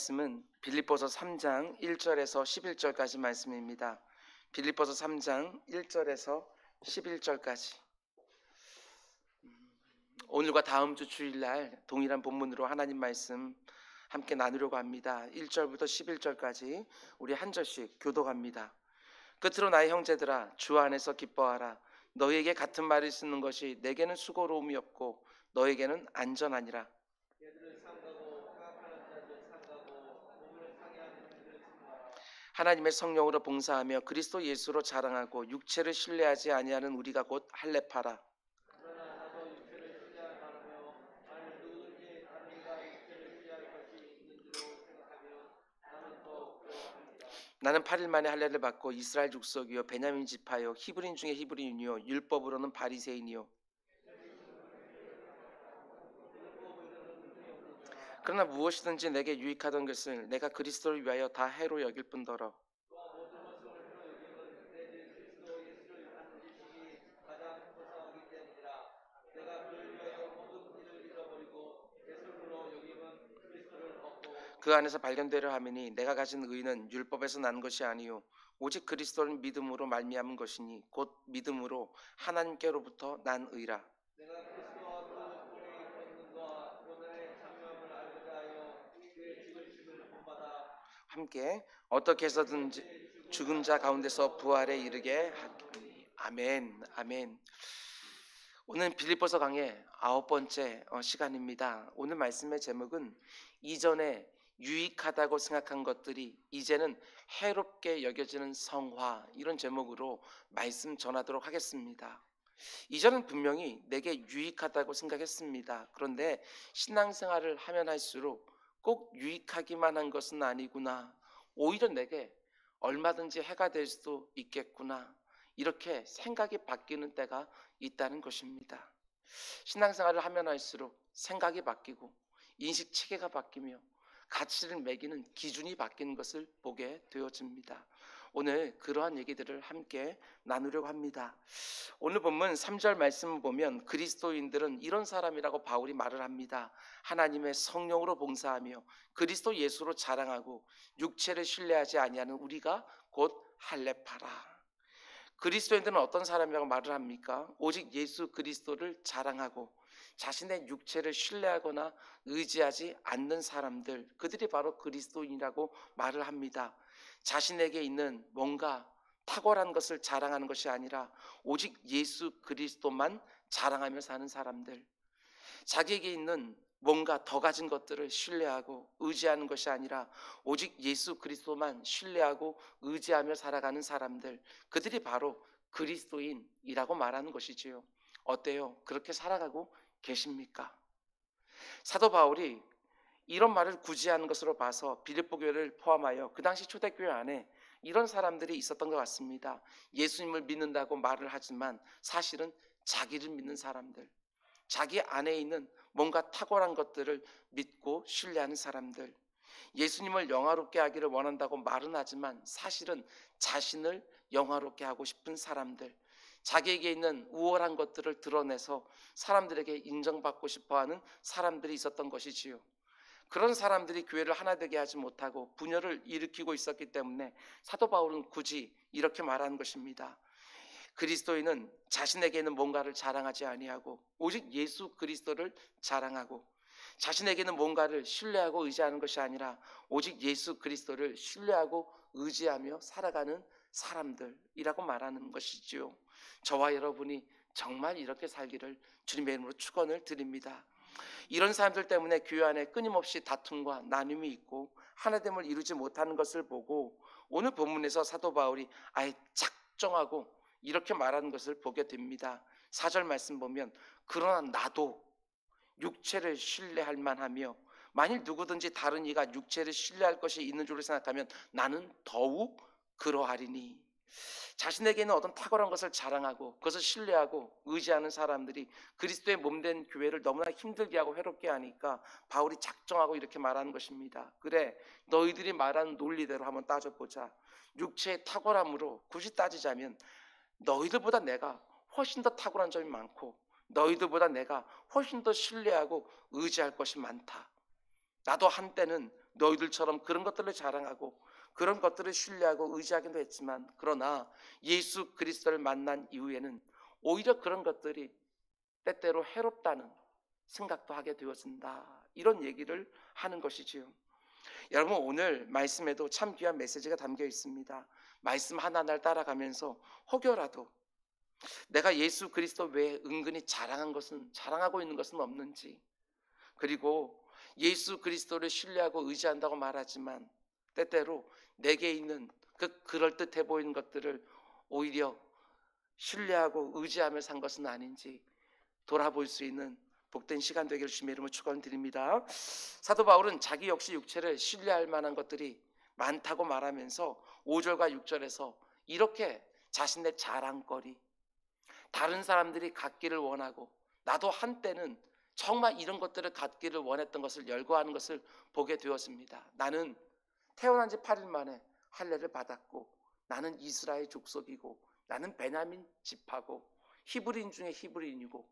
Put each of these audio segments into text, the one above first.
말씀은 빌립보서 3장 1절에서 11절까지 말씀입니다. 빌립보서 3장 1절에서 11절까지. 오늘과 다음 주 주일날 동일한 본문으로 하나님 말씀 함께 나누려고 합니다. 1절부터 11절까지 우리 한 절씩 교독합니다. 끝으로 나의 형제들아, 주 안에서 기뻐하라. 너희에게 같은 말을 쓰는 것이 내게는 수고로움이 없고 너에게는 안전하니라. 하나님의 성령으로 봉사하며 그리스도 예수로 자랑하고 육체를 신뢰하지 아니하는 우리가 곧 할례파라. 나는 8일 만에 할례를 받고 이스라엘 족속이요 베냐민 지파요 히브리인 중에 히브리인이요 율법으로는 바리새인이요. 그러나 무엇이든지 내게 유익하던 것을 내가 그리스도를 위하여 다 해로 여길 뿐더러 그 안에서 발견되려 함이니 내가 가진 의는 율법에서 난 것이 아니요 오직 그리스도를 믿음으로 말미암은 것이니 곧 믿음으로 하나님께로부터 난 의라. 함께 어떻게 해서든지 죽은 자 가운데서 부활에 이르게 하니. 아멘. 아멘. 오늘 빌립보서 강의 9번째 시간입니다. 오늘 말씀의 제목은 이전에 유익하다고 생각한 것들이 이제는 해롭게 여겨지는 성화, 이런 제목으로 말씀 전하도록 하겠습니다. 이전은 분명히 내게 유익하다고 생각했습니다. 그런데 신앙생활을 하면 할수록 꼭 유익하기만 한 것은 아니구나, 오히려 내게 얼마든지 해가 될 수도 있겠구나, 이렇게 생각이 바뀌는 때가 있다는 것입니다. 신앙생활을 하면 할수록 생각이 바뀌고 인식 체계가 바뀌며 가치를 매기는 기준이 바뀌는 것을 보게 되어집니다. 오늘 그러한 얘기들을 함께 나누려고 합니다. 오늘 본문 3절 말씀을 보면 그리스도인들은 이런 사람이라고 바울이 말을 합니다. 하나님의 성령으로 봉사하며 그리스도 예수로 자랑하고 육체를 신뢰하지 아니하는 우리가 곧 할례파라. 그리스도인들은 어떤 사람이라고 말을 합니까? 오직 예수 그리스도를 자랑하고 자신의 육체를 신뢰하거나 의지하지 않는 사람들, 그들이 바로 그리스도인이라고 말을 합니다. 자신에게 있는 뭔가 탁월한 것을 자랑하는 것이 아니라 오직 예수 그리스도만 자랑하며 사는 사람들, 자기에게 있는 뭔가 더 가진 것들을 신뢰하고 의지하는 것이 아니라 오직 예수 그리스도만 신뢰하고 의지하며 살아가는 사람들, 그들이 바로 그리스도인이라고 말하는 것이지요. 어때요? 그렇게 살아가고 계십니까? 사도 바울이 이런 말을 굳이 하는 것으로 봐서 빌립보 교회를 포함하여 그 당시 초대교회 안에 이런 사람들이 있었던 것 같습니다. 예수님을 믿는다고 말을 하지만 사실은 자기를 믿는 사람들, 자기 안에 있는 뭔가 탁월한 것들을 믿고 신뢰하는 사람들, 예수님을 영화롭게 하기를 원한다고 말은 하지만 사실은 자신을 영화롭게 하고 싶은 사람들, 자기에게 있는 우월한 것들을 드러내서 사람들에게 인정받고 싶어하는 사람들이 있었던 것이지요. 그런 사람들이 교회를 하나 되게 하지 못하고 분열을 일으키고 있었기 때문에 사도 바울은 굳이 이렇게 말하는 것입니다. 그리스도인은 자신에게는 뭔가를 자랑하지 아니하고 오직 예수 그리스도를 자랑하고 자신에게는 뭔가를 신뢰하고 의지하는 것이 아니라 오직 예수 그리스도를 신뢰하고 의지하며 살아가는 사람들이라고 말하는 것이지요. 저와 여러분이 정말 이렇게 살기를 주님의 이름으로 축원을 드립니다. 이런 사람들 때문에 교회 안에 끊임없이 다툼과 나눔이 있고 하나됨을 이루지 못하는 것을 보고 오늘 본문에서 사도 바울이 아예 작정하고 이렇게 말하는 것을 보게 됩니다. 4절 말씀 보면 그러나 나도 육체를 신뢰할 만하며 만일 누구든지 다른 이가 육체를 신뢰할 것이 있는 줄을 생각하면 나는 더욱 그러하리니. 자신에게는 어떤 탁월한 것을 자랑하고 그것을 신뢰하고 의지하는 사람들이 그리스도의 몸된 교회를 너무나 힘들게 하고 해롭게 하니까 바울이 작정하고 이렇게 말하는 것입니다. 그래, 너희들이 말하는 논리대로 한번 따져보자. 육체의 탁월함으로 굳이 따지자면 너희들보다 내가 훨씬 더 탁월한 점이 많고 너희들보다 내가 훨씬 더 신뢰하고 의지할 것이 많다. 나도 한때는 너희들처럼 그런 것들을 자랑하고 그런 것들을 신뢰하고 의지하기도 했지만, 그러나 예수 그리스도를 만난 이후에는 오히려 그런 것들이 때때로 해롭다는 생각도 하게 되어진다, 이런 얘기를 하는 것이지요. 여러분, 오늘 말씀에도 참 귀한 메시지가 담겨 있습니다. 말씀 하나하나를 따라가면서 혹여라도 내가 예수 그리스도 외에 은근히 자랑하고 있는 것은 없는지, 그리고 예수 그리스도를 신뢰하고 의지한다고 말하지만 때때로 내게 있는 그 그럴듯해 보이는 것들을 오히려 신뢰하고 의지하며 산 것은 아닌지 돌아볼 수 있는 복된 시간 되기를 주님의 이름으로 축원드립니다. 사도 바울은 자기 역시 육체를 신뢰할 만한 것들이 많다고 말하면서 5절과 6절에서 이렇게 자신의 자랑거리, 다른 사람들이 갖기를 원하고 나도 한때는 정말 이런 것들을 갖기를 원했던 것을 열거하는 것을 보게 되었습니다. 나는 태어난 지 8일 만에 할례를 받았고, 나는 이스라엘 족속이고, 나는 베냐민 지파고, 히브리인 중에 히브리인이고,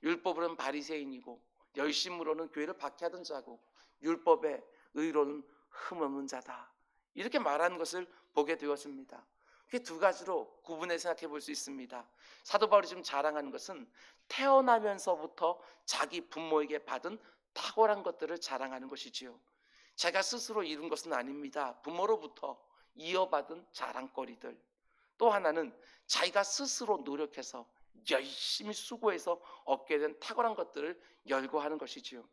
율법으로는 바리새인이고, 열심으로는 교회를 박해하던 자고, 율법의 의로는 흠없는 자다, 이렇게 말하는 것을 보게 되었습니다. 그게 두 가지로 구분해 생각해 볼 수 있습니다. 사도 바울이 지금 자랑하는 것은 태어나면서부터 자기 부모에게 받은 탁월한 것들을 자랑하는 것이지요. 자기가 스스로 이룬 것은 아닙니다. 부모로부터 이어받은 자랑거리들. 또 하나는 자기가 스스로 노력해서 열심히 수고해서 얻게 된 탁월한 것들을 열거하는 것이지요.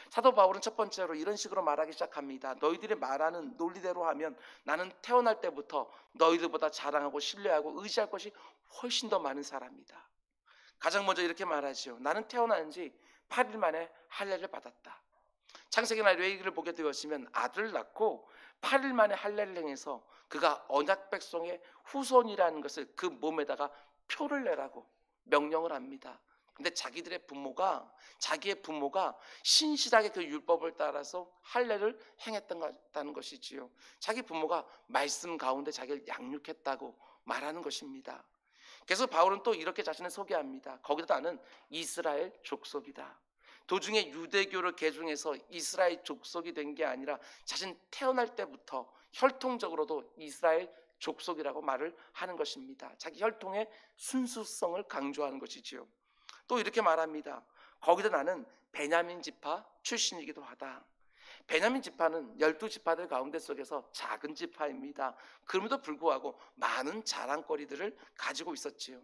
사도 바울은 첫 번째로 이런 식으로 말하기 시작합니다. 너희들이 말하는 논리대로 하면 나는 태어날 때부터 너희들보다 자랑하고 신뢰하고 의지할 것이 훨씬 더 많은 사람이다. 가장 먼저 이렇게 말하죠. 나는 태어난 지 8일 만에 할례를 받았다. 창세기나 레위기를 보게 되었으면 아들을 낳고 8일 만에 할례를 행해서 그가 언약 백성의 후손이라는 것을 그 몸에다가 표를 내라고 명령을 합니다. 근데 자기의 부모가 신실하게 그 율법을 따라서 할례를 행했다는 것이지요. 자기 부모가 말씀 가운데 자기를 양육했다고 말하는 것입니다. 그래서 바울은 또 이렇게 자신을 소개합니다. 거기다 나는 이스라엘 족속이다. 도중에 유대교를 개종해서 이스라엘 족속이 된 게 아니라 자신 태어날 때부터 혈통적으로도 이스라엘 족속이라고 말을 하는 것입니다. 자기 혈통의 순수성을 강조하는 것이지요. 또 이렇게 말합니다. 거기다 나는 베냐민 지파 출신이기도 하다. 베냐민 지파는 12지파들 가운데 속에서 작은 지파입니다. 그럼에도 불구하고 많은 자랑거리들을 가지고 있었지요.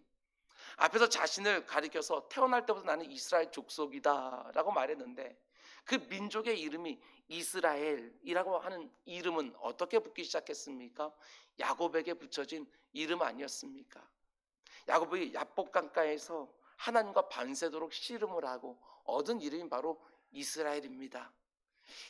앞에서 자신을 가리켜서 태어날 때부터 나는 이스라엘 족속이다 라고 말했는데, 그 민족의 이름이 이스라엘이라고 하는 이름은 어떻게 붙기 시작했습니까? 야곱에게 붙여진 이름 아니었습니까? 야곱이 야복 강가에서 하나님과 반세도록 씨름을 하고 얻은 이름이 바로 이스라엘입니다.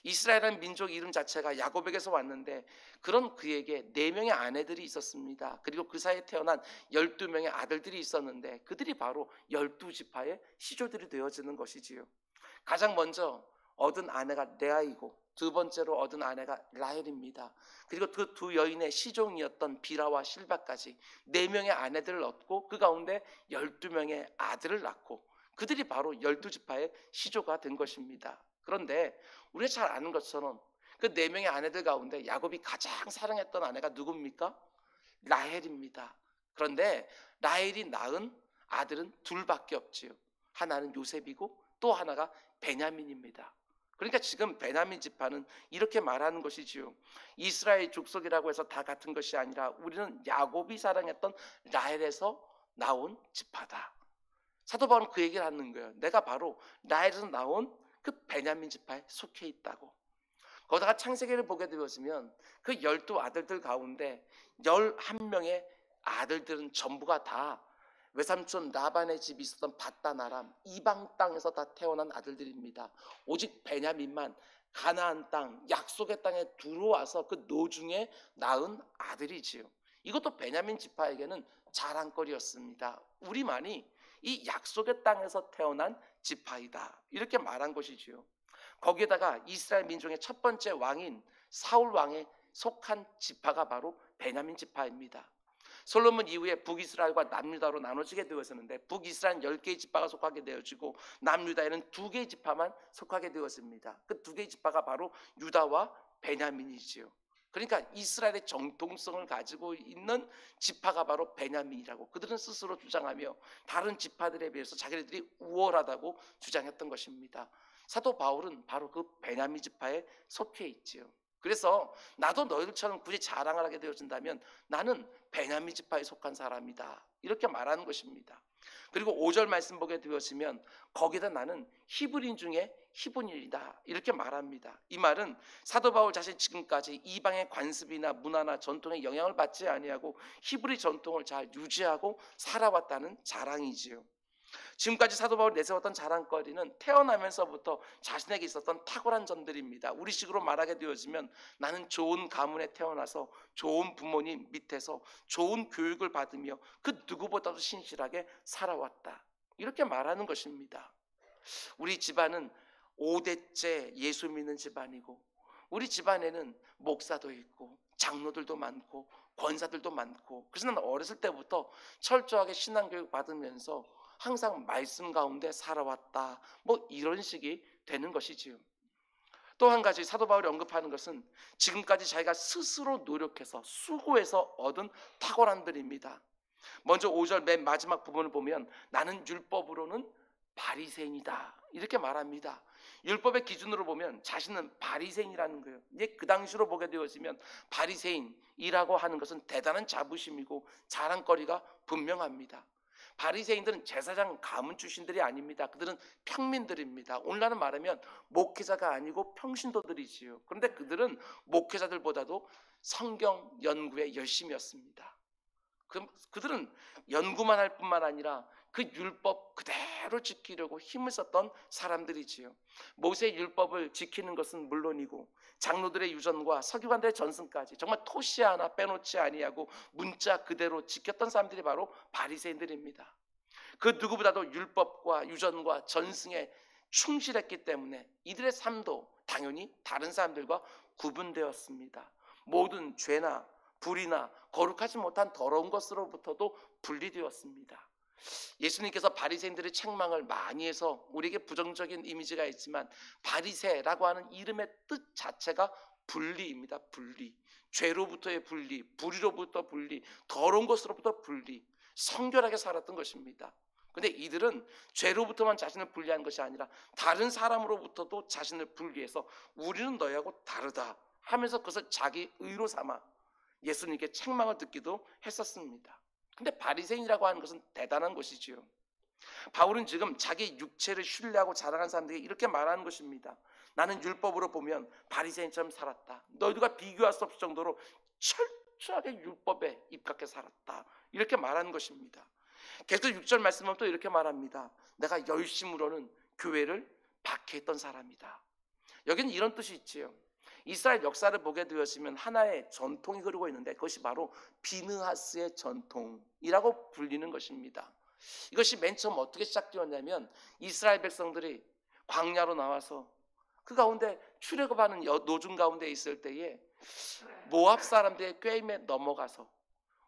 이스라엘이라는 민족 이름 자체가 야곱에게서 왔는데, 그런 그에게 4명의 아내들이 있었습니다. 그리고 그 사이에 태어난 12명의 아들들이 있었는데 그들이 바로 12지파의 시조들이 되어지는 것이지요. 가장 먼저 얻은 아내가 레아이고 두 번째로 얻은 아내가 라헬입니다. 그리고 그 두 여인의 시종이었던 비라와 실바까지 4명의 아내들을 얻고 그 가운데 12명의 아들을 낳고 그들이 바로 12지파의 시조가 된 것입니다. 그런데 우리가 잘 아는 것처럼 그 4명의 아내들 가운데 야곱이 가장 사랑했던 아내가 누굽니까? 라헬입니다. 그런데 라헬이 낳은 아들은 둘밖에 없지요. 하나는 요셉이고 또 하나가 베냐민입니다. 그러니까 지금 베냐민 지파는 이렇게 말하는 것이지요. 이스라엘 족속이라고 해서 다 같은 것이 아니라 우리는 야곱이 사랑했던 라헬에서 나온 지파다. 사도 바울은 그 얘기를 하는 거예요. 내가 바로 라헬에서 나온 그 베냐민 지파에 속해 있다고. 거기다가 창세기를 보게 되었으면 그 12아들들 가운데 11명의 아들들은 전부가 다 외삼촌 라반의 집이 있었던 밧단 아람 이방 땅에서 다 태어난 아들들입니다. 오직 베냐민만 가나안 땅 약속의 땅에 들어와서 그 노중에 낳은 아들이지요. 이것도 베냐민 지파에게는 자랑거리였습니다. 우리만이 이 약속의 땅에서 태어난 지파이다, 이렇게 말한 것이지요. 거기에다가 이스라엘 민족의 첫 번째 왕인 사울 왕에 속한 지파가 바로 베냐민 지파입니다. 솔로몬 이후에 북이스라엘과 남유다로 나눠지게 되었었는데 북이스라엘 10개의 지파가 속하게 되어지고 남유다에는 2개의 지파만 속하게 되었습니다. 그 2개의 지파가 바로 유다와 베냐민이지요. 그러니까 이스라엘의 정통성을 가지고 있는 지파가 바로 베냐민이라고 그들은 스스로 주장하며 다른 지파들에 비해서 자기들이 우월하다고 주장했던 것입니다. 사도 바울은 바로 그 베냐민 지파에 속해 있지요. 그래서 나도 너희들처럼 굳이 자랑을 하게 되어진다면 나는 베냐민 지파에 속한 사람이다, 이렇게 말하는 것입니다. 그리고 5절 말씀 보게 되었으면 거기다 나는 히브리인 중에 히브리인이다, 이렇게 말합니다. 이 말은 사도 바울 자신 지금까지 이방의 관습이나 문화나 전통에 영향을 받지 아니하고 히브리 전통을 잘 유지하고 살아왔다는 자랑이지요. 지금까지 사도 바울이 내세웠던 자랑거리는 태어나면서부터 자신에게 있었던 탁월한 점들입니다. 우리식으로 말하게 되어지면 나는 좋은 가문에 태어나서 좋은 부모님 밑에서 좋은 교육을 받으며 그 누구보다도 신실하게 살아왔다, 이렇게 말하는 것입니다. 우리 집안은 5대째 예수 믿는 집안이고 우리 집안에는 목사도 있고 장로들도 많고 권사들도 많고, 그래서 나는 어렸을 때부터 철저하게 신앙교육 받으면서 항상 말씀 가운데 살아왔다, 뭐 이런 식이 되는 것이지요. 또 한 가지 사도 바울이 언급하는 것은 지금까지 자기가 스스로 노력해서 수고해서 얻은 탁월함들입니다. 먼저 5절 맨 마지막 부분을 보면 나는 율법으로는 바리새인이다, 이렇게 말합니다. 율법의 기준으로 보면 자신은 바리새인이라는 거예요. 이제 그 당시로 보게 되어지면 바리새인이라고 하는 것은 대단한 자부심이고 자랑거리가 분명합니다. 바리새인들은 제사장 가문 출신들이 아닙니다. 그들은 평민들입니다. 오늘날은 말하면 목회자가 아니고 평신도들이지요. 그런데 그들은 목회자들보다도 성경 연구에 열심이었습니다. 그들은 연구만 할 뿐만 아니라 그 율법 그대로 지키려고 힘을 썼던 사람들이지요. 모세의 율법을 지키는 것은 물론이고 장로들의 유전과 서기관들의 전승까지 정말 토시 하나 빼놓지 아니하고 문자 그대로 지켰던 사람들이 바로 바리새인들입니다. 그 누구보다도 율법과 유전과 전승에 충실했기 때문에 이들의 삶도 당연히 다른 사람들과 구분되었습니다. 모든 죄나 불이나 거룩하지 못한 더러운 것으로부터도 분리되었습니다. 예수님께서 바리새인들의 책망을 많이 해서 우리에게 부정적인 이미지가 있지만 바리새라고 하는 이름의 뜻 자체가 분리입니다. 분리. 죄로부터의 분리, 불의로부터 분리, 더러운 것으로부터 분리, 성결하게 살았던 것입니다. 근데 이들은 죄로부터만 자신을 분리한 것이 아니라 다른 사람으로부터도 자신을 분리해서 우리는 너희하고 다르다 하면서 그것을 자기 의로 삼아 예수님께 책망을 듣기도 했었습니다. 근데 바리새인이라고 하는 것은 대단한 것이지요. 바울은 지금 자기 육체를 신뢰하고 자랑한 사람들에게 이렇게 말하는 것입니다. 나는 율법으로 보면 바리새인처럼 살았다. 너희들과 비교할 수 없을 정도로 철저하게 율법에 입각해 살았다, 이렇게 말하는 것입니다. 계속 6절 말씀은 또 이렇게 말합니다. 내가 열심으로는 교회를 박해했던 사람이다. 여기는 이런 뜻이 있지요. 이스라엘 역사를 보게 되었으면 하나의 전통이 흐르고 있는데 그것이 바로 비느하스의 전통이라고 불리는 것입니다. 이것이 맨 처음 어떻게 시작되었냐면 이스라엘 백성들이 광야로 나와서 그 가운데 출애굽하는 노중 가운데 있을 때에 모압 사람들의 꾀임에 넘어가서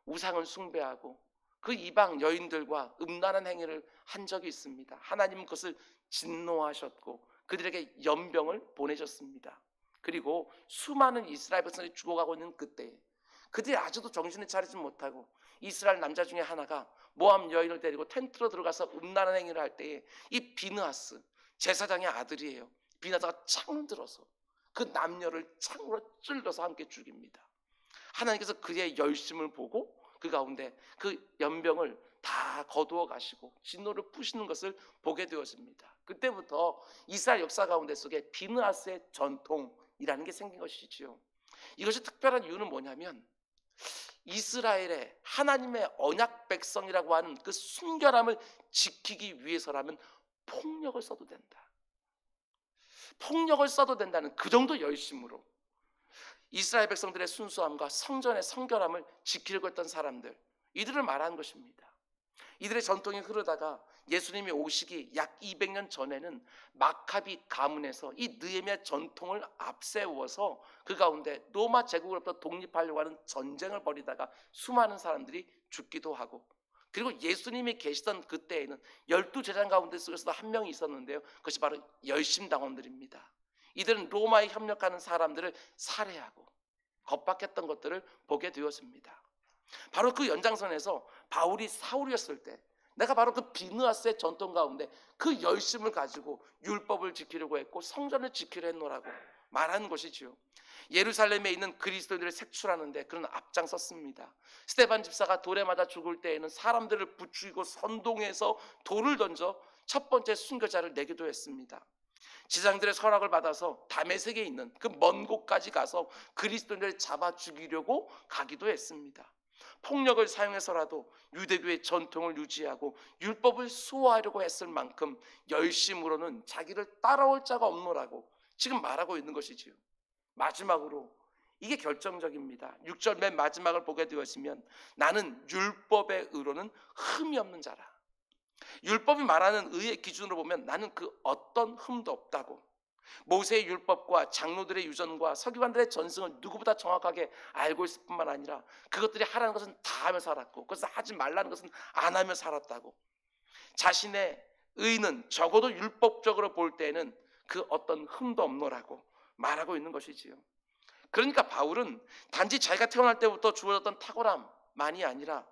우상을 숭배하고 그 이방 여인들과 음란한 행위를 한 적이 있습니다. 하나님은 그것을 진노하셨고 그들에게 연병을 보내셨습니다. 그리고 수많은 이스라엘 백성이 죽어가고 있는 그때에 그들이 아직도 정신을 차리지 못하고 이스라엘 남자 중에 하나가 모압 여인을 데리고 텐트로 들어가서 음란한 행위를 할 때에 이 비느하스 제사장의 아들이에요. 비느하스가 창을 들어서 그 남녀를 창으로 찔러서 함께 죽입니다. 하나님께서 그의 열심을 보고 그 가운데 그 연병을 다 거두어 가시고 진노를 푸시는 것을 보게 되었습니다. 그때부터 이스라엘 역사 가운데 속에 비느하스의 전통이라는 게 생긴 것이지요. 이것이 특별한 이유는 뭐냐면 이스라엘의 하나님의 언약 백성이라고 하는 그 순결함을 지키기 위해서라면 폭력을 써도 된다. 폭력을 써도 된다는 그 정도 열심으로 이스라엘 백성들의 순수함과 성전의 성결함을 지키려고 했던 사람들, 이들을 말하는 것입니다. 이들의 전통이 흐르다가 예수님이 오시기 약 200년 전에는 마카비 가문에서 이 느헤미야 전통을 앞세워서 그 가운데 로마 제국으로부터 독립하려고 하는 전쟁을 벌이다가 수많은 사람들이 죽기도 하고, 그리고 예수님이 계시던 그때에는 12제자 가운데 속에서도 한 명이 있었는데요, 그것이 바로 열심당원들입니다. 이들은 로마에 협력하는 사람들을 살해하고 겁박했던 것들을 보게 되었습니다. 바로 그 연장선에서 바울이 사울이었을 때 내가 바로 그 비느하스의 전통 가운데 그 열심을 가지고 율법을 지키려고 했고 성전을 지키려 했노라고 말하는 것이지요. 예루살렘에 있는 그리스도인들을 색출하는데 그런 앞장섰습니다. 스데반 집사가 돌에 맞아 죽을 때에는 사람들을 부추기고 선동해서 돌을 던져 첫 번째 순교자를 내기도 했습니다. 지상들의 선악을 받아서 다메섹에 있는 그 먼 곳까지 가서 그리스도인들을 잡아 죽이려고 가기도 했습니다. 폭력을 사용해서라도 유대교의 전통을 유지하고 율법을 수호하려고 했을 만큼 열심으로는 자기를 따라올 자가 없노라고 지금 말하고 있는 것이지요. 마지막으로 이게 결정적입니다. 6절 맨 마지막을 보게 되었으면 나는 율법의 의로는 흠이 없는 자라. 율법이 말하는 의의 기준으로 보면 나는 그 어떤 흠도 없다고. 모세의 율법과 장로들의 유전과 서기관들의 전승을 누구보다 정확하게 알고 있을 뿐만 아니라 그것들이 하라는 것은 다 하며 살았고 그것을 하지 말라는 것은 안 하며 살았다고. 자신의 의는 적어도 율법적으로 볼 때에는 그 어떤 흠도 없노라고 말하고 있는 것이지요. 그러니까 바울은 단지 자기가 태어날 때부터 주어졌던 탁월함만이 아니라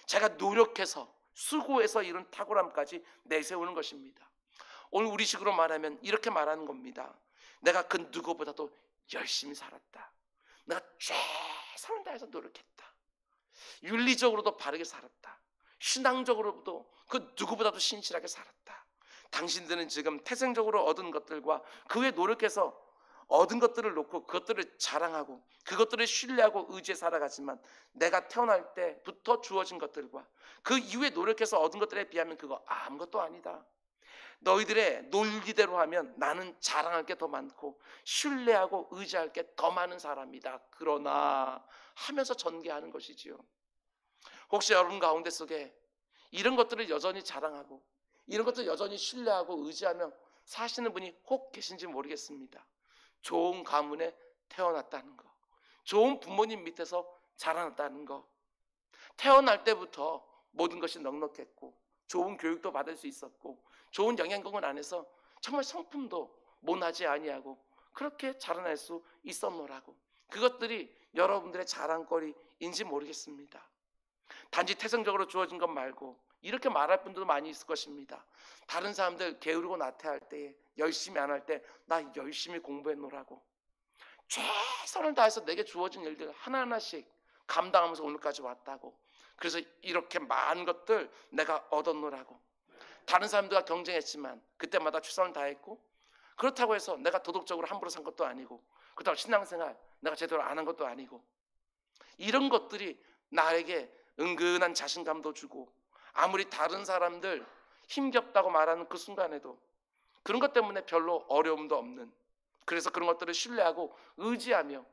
자기가 노력해서 수고해서 이룬 탁월함까지 내세우는 것입니다. 오늘 우리식으로 말하면 이렇게 말하는 겁니다. 내가 그 누구보다도 열심히 살았다. 내가 최선을 다해서 노력했다. 윤리적으로도 바르게 살았다. 신앙적으로도 그 누구보다도 신실하게 살았다. 당신들은 지금 태생적으로 얻은 것들과 그 외에 노력해서 얻은 것들을 놓고 그것들을 자랑하고 그것들을 신뢰하고 의지해 살아가지만 내가 태어날 때부터 주어진 것들과 그 이후에 노력해서 얻은 것들에 비하면 그거 아무것도 아니다. 너희들의 논리대로 하면 나는 자랑할 게 더 많고 신뢰하고 의지할 게 더 많은 사람이다. 그러나 하면서 전개하는 것이지요. 혹시 여러분 가운데 속에 이런 것들을 여전히 자랑하고 이런 것들을 여전히 신뢰하고 의지하며 사시는 분이 혹 계신지 모르겠습니다. 좋은 가문에 태어났다는 거, 좋은 부모님 밑에서 자라났다는 거, 태어날 때부터 모든 것이 넉넉했고 좋은 교육도 받을 수 있었고 좋은 영양공을 안에서 정말 성품도 못하지 아니하고 그렇게 자라날 수 있었노라고. 그것들이 여러분들의 자랑거리인지 모르겠습니다. 단지 태생적으로 주어진 것 말고 이렇게 말할 분들도 많이 있을 것입니다. 다른 사람들 게으르고 나태할 때에 열심히 안 할 때 나 열심히 공부했노라고 최선을 다해서 내게 주어진 일들 하나하나씩 감당하면서 오늘까지 왔다고. 그래서 이렇게 많은 것들 내가 얻었노라고. 다른 사람들과 경쟁했지만 그때마다 최선을 다했고 그렇다고 해서 내가 도덕적으로 함부로 산 것도 아니고 그렇다고 신앙생활 내가 제대로 안 한 것도 아니고 이런 것들이 나에게 은근한 자신감도 주고 아무리 다른 사람들 힘겹다고 말하는 그 순간에도 그런 것 때문에 별로 어려움도 없는, 그래서 그런 것들을 신뢰하고 의지하며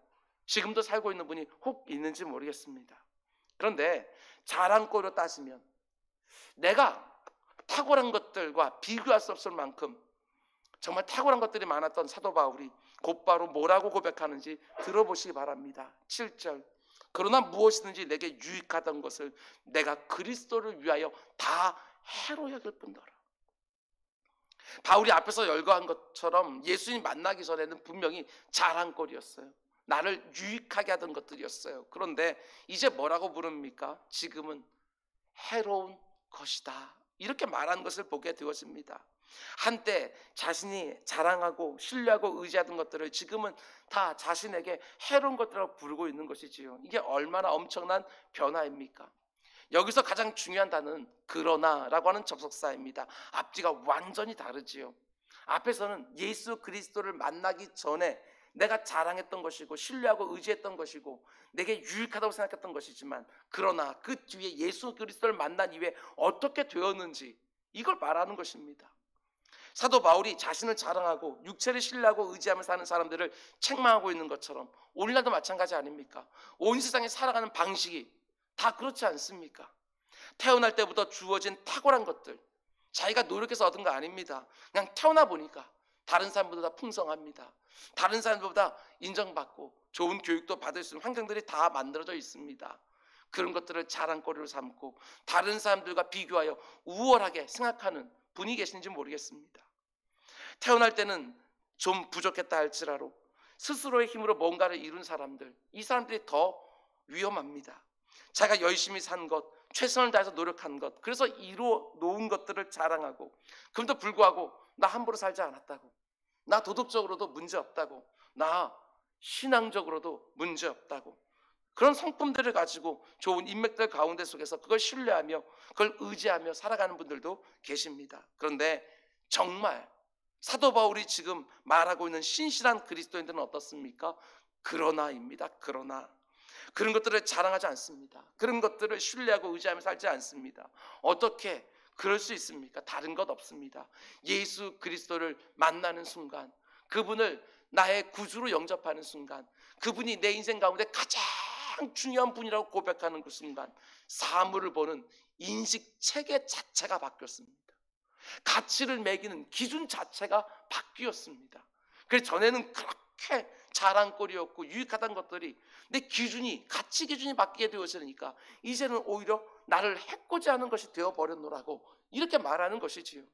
지금도 살고 있는 분이 혹 있는지 모르겠습니다. 그런데 자랑거리로 따지면 내가 탁월한 것들과 비교할 수 없을 만큼 정말 탁월한 것들이 많았던 사도 바울이 곧바로 뭐라고 고백하는지 들어보시기 바랍니다. 7절 그러나 무엇이든지 내게 유익하던 것을 내가 그리스도를 위하여 다 해로 여길 뿐더러. 바울이 앞에서 열거한 것처럼 예수님 만나기 전에는 분명히 자랑거리였어요. 나를 유익하게 하던 것들이었어요. 그런데 이제 뭐라고 부릅니까? 지금은 해로운 것이다. 이렇게 말하는 것을 보게 되었습니다. 한때 자신이 자랑하고 신뢰하고 의지하던 것들을 지금은 다 자신에게 해로운 것들이라고 부르고 있는 것이지요. 이게 얼마나 엄청난 변화입니까? 여기서 가장 중요한 단어는 그러나라고 하는 접속사입니다. 앞뒤가 완전히 다르지요. 앞에서는 예수 그리스도를 만나기 전에 내가 자랑했던 것이고 신뢰하고 의지했던 것이고 내게 유익하다고 생각했던 것이지만 그러나 그 뒤에 예수 그리스도를 만난 이후에 어떻게 되었는지 이걸 말하는 것입니다. 사도 바울이 자신을 자랑하고 육체를 신뢰하고 의지하며 사는 사람들을 책망하고 있는 것처럼 오늘날도 마찬가지 아닙니까? 온 세상에 살아가는 방식이 다 그렇지 않습니까? 태어날 때부터 주어진 탁월한 것들, 자기가 노력해서 얻은 거 아닙니다. 그냥 태어나 보니까 다른 사람보다 풍성합니다. 다른 사람보다 인정받고 좋은 교육도 받을 수 있는 환경들이 다 만들어져 있습니다. 그런 것들을 자랑거리로 삼고 다른 사람들과 비교하여 우월하게 생각하는 분이 계신지 모르겠습니다. 태어날 때는 좀 부족했다 할지라도 스스로의 힘으로 뭔가를 이룬 사람들, 이 사람들이 더 위험합니다. 자기가 열심히 산 것, 최선을 다해서 노력한 것, 그래서 이루어 놓은 것들을 자랑하고, 그럼에도 불구하고 나 함부로 살지 않았다고, 나 도덕적으로도 문제없다고, 나 신앙적으로도 문제없다고, 그런 성품들을 가지고 좋은 인맥들 가운데 속에서 그걸 신뢰하며 그걸 의지하며 살아가는 분들도 계십니다. 그런데 정말 사도 바울이 지금 말하고 있는 신실한 그리스도인들은 어떻습니까? 그러나입니다. 그러나 그런 것들을 자랑하지 않습니다. 그런 것들을 신뢰하고 의지하며 살지 않습니다. 어떻게 그럴 수 있습니까? 다른 것 없습니다. 예수 그리스도를 만나는 순간, 그분을 나의 구주로 영접하는 순간, 그분이 내 인생 가운데 가장 중요한 분이라고 고백하는 그 순간, 사물을 보는 인식 체계 자체가 바뀌었습니다. 가치를 매기는 기준 자체가 바뀌었습니다. 그래서 전에는 그렇게 자랑거리였고 유익하던 것들이 내 기준이, 가치 기준이 바뀌게 되어지니까 이제는 오히려 나를 해코지 하는 것이 되어버렸노라고 이렇게 말하는 것이지요.